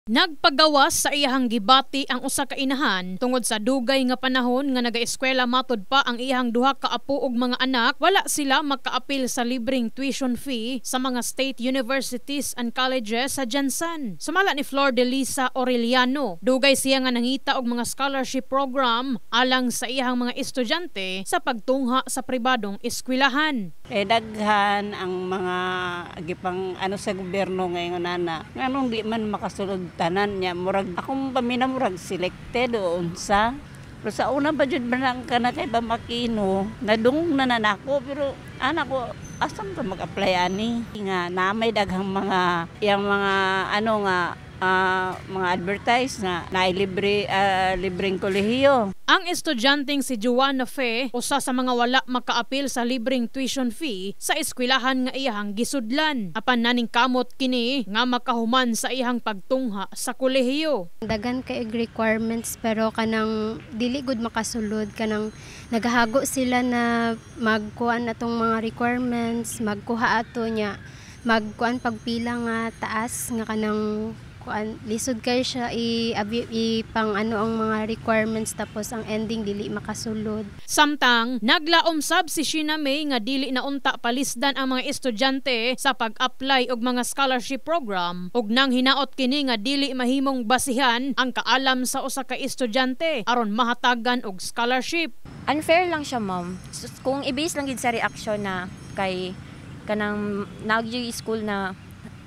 Nagpagawas sa iyahang gibati ang usa ka inahan tungod sa dugay nga panahon nga nagaeskwela matud pa ang iyahang duha ka apo ug mga anak, wala sila makaapil sa libreng tuition fee sa mga state universities and colleges sa Jansan. Sumala ni Flor de Lisa Aureliano, dugay siya nga nangita og mga scholarship program alang sa iyahang mga estudyante sa pagtungha sa pribadong eskwelahan. Daghan ang mga gipang sa gobyerno ngayon nana. Nganong di man makasulod tanan niya murag akong pamina murag selected o unsa. Pero sa una ba jud man kana kay Bamakino, nadungog na nanako pero anak ko asam ka mag-apply ani nga namay daghang mga yang mga mga advertise nga libreng kolehiyo. Ang estudyanteng si Joanna Fe, usa sa mga wala makaapil sa libreng tuition fee sa eskwelahan nga iyahang gisudlan. Apan naning kamot kini nga makahuman sa iyahang pagtungha sa kolehiyo. Dagan kay requirements pero kanang dili gud makasulod, kanang nagahago sila na magkuan atong mga requirements, magkuha ato nya, magkuan pagpila nga taas nga kanang lisod kay siya pang ang mga requirements tapos ang ending dili makasulod. Samtang naglaom sab si Sheena May nga dili na unta palisdan ang mga estudyante sa pag-apply og mga scholarship program ug nang hinaot kini nga dili mahimong basihan ang kaalam sa usa ka estudyante aron mahatagan og scholarship. Unfair lang siya, ma'am. Kung i-base lang gid sa reaction na kay kanang school na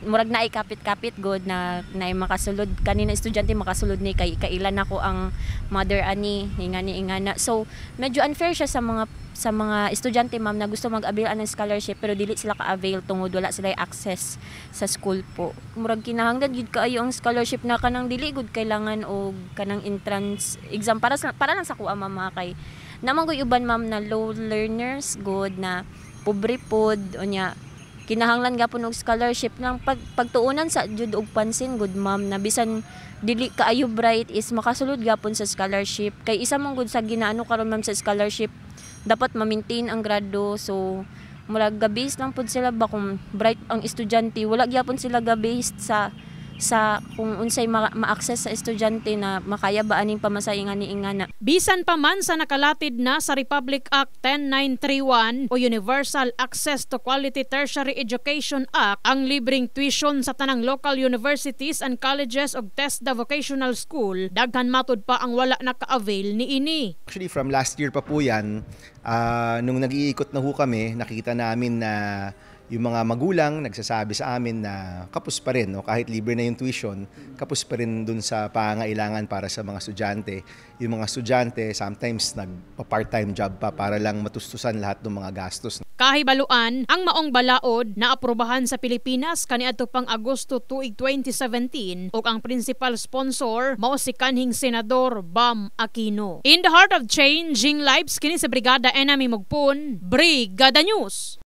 murag na kapit-kapit god na makasulod kanina estudyante makasulod ni kay kailan ako ang mother ani ingana. So medyo unfair siya sa mga estudyante, ma'am, na gusto mag-avail ng scholarship pero dili sila ka-avail tungod wala sila access sa school po. Murag kinahanglan gid kaayo ang scholarship na kanang dili gud kailangan og kanang entrance exam para lang sa kuha, ma'am, kay namang gud uban, ma'am, na low learners good na pobre pod unya kinahanglan gapon og scholarship nang pagtuunan sa jud og pansin good, ma'am, na bisan dili kaayo bright is makasulod gapon sa scholarship kay isa mong good sa ginaano karon, ma'am, sa scholarship dapat ma-maintain ang grado. So murag ga-based lang pud sila ba kung bright ang estudyante, wala gyapon sila ga-based sa kung unsay ma-access sa estudyante na makaya ba aning pamasahingan ni ingana. Bisan pa man sa nakalatid na sa Republic Act 10931 o Universal Access to Quality Tertiary Education Act, ang libreng tuition sa tanang local universities and colleges og TESDA Vocational School, daghan matud pa ang wala naka-avail ni ini. Actually from last year pa po yan, nung nag-iikot na ho kami, nakita namin na yung mga magulang nagsasabi sa amin na kapos pa rin, no? Kahit libre na yung tuition, kapos pa rin dun sa pangailangan para sa mga estudyante. Yung mga estudyante sometimes nagpa-part-time job pa para lang matustusan lahat ng mga gastos. Kahibaluan, ang maong balaod na aprobahan sa Pilipinas kaniadto pang Agosto tuig 2017 ug ang principal sponsor mao si kanhing Senador Bam Aquino. In the heart of changing lives kini sa Brigada Enami Mugpon, Brigada News.